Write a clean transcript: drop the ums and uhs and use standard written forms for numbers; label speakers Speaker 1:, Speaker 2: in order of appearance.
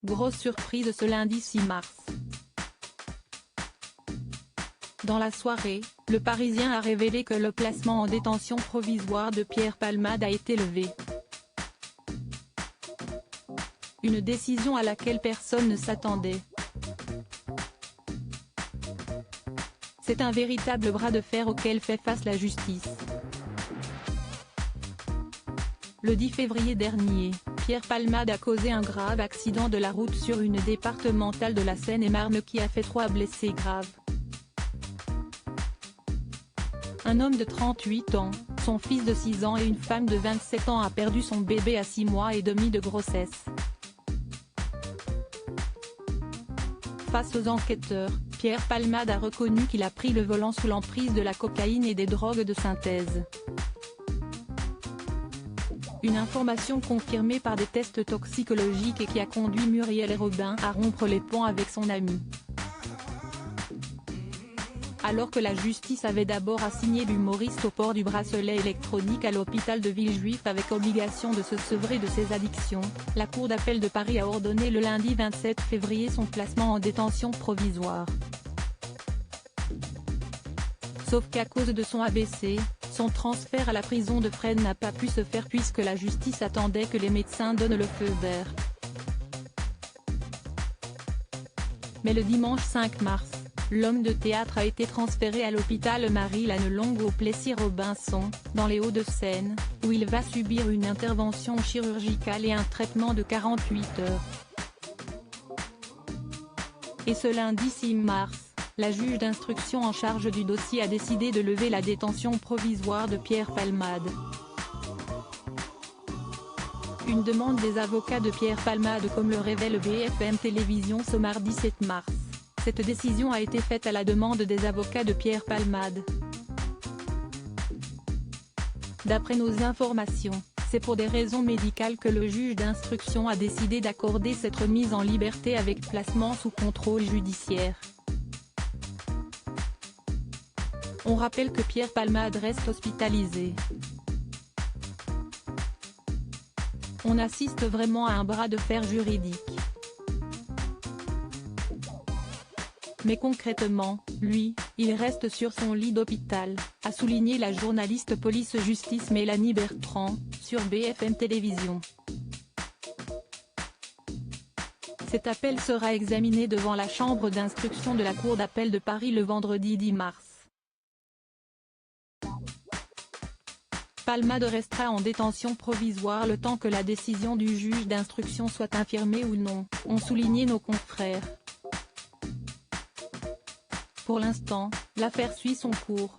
Speaker 1: Grosse surprise ce lundi 6 mars. Dans la soirée, le Parisien a révélé que le placement en détention provisoire de Pierre Palmade a été levé. Une décision à laquelle personne ne s'attendait. C'est un véritable bras de fer auquel fait face la justice. Le 10 février dernier, Pierre Palmade a causé un grave accident de la route sur une départementale de la Seine-et-Marne qui a fait 3 blessés graves. Un homme de 38 ans, son fils de 6 ans et une femme de 27 ans a perdu son bébé à 6 mois et demi de grossesse. Face aux enquêteurs, Pierre Palmade a reconnu qu'il a pris le volant sous l'emprise de la cocaïne et des drogues de synthèse. Une information confirmée par des tests toxicologiques et qui a conduit Muriel Robin à rompre les ponts avec son ami. Alors que la justice avait d'abord assigné l'humoriste au port du bracelet électronique à l'hôpital de Villejuif avec obligation de se sevrer de ses addictions, la Cour d'appel de Paris a ordonné le lundi 27 février son placement en détention provisoire. Sauf qu'à cause de son AVC, son transfert à la prison de Fresnes n'a pas pu se faire puisque la justice attendait que les médecins donnent le feu vert. Mais le dimanche 5 mars, l'homme de théâtre a été transféré à l'hôpital Marie-Lannelongue au Plessis-Robinson, dans les Hauts-de-Seine, où il va subir une intervention chirurgicale et un traitement de 48 heures. Et ce lundi 6 mars, la juge d'instruction en charge du dossier a décidé de lever la détention provisoire de Pierre Palmade. Une demande des avocats de Pierre Palmade comme le révèle BFM Télévision ce mardi 7 mars. Cette décision a été faite à la demande des avocats de Pierre Palmade. D'après nos informations, c'est pour des raisons médicales que le juge d'instruction a décidé d'accorder cette remise en liberté avec placement sous contrôle judiciaire. On rappelle que Pierre Palmade reste hospitalisé. On assiste vraiment à un bras de fer juridique. Mais concrètement, lui, il reste sur son lit d'hôpital, a souligné la journaliste police-justice Mélanie Bertrand, sur BFM Télévision. Cet appel sera examiné devant la chambre d'instruction de la Cour d'appel de Paris le vendredi 10 mars. Palmade restera en détention provisoire le temps que la décision du juge d'instruction soit infirmée ou non, ont souligné nos confrères. Pour l'instant, l'affaire suit son cours.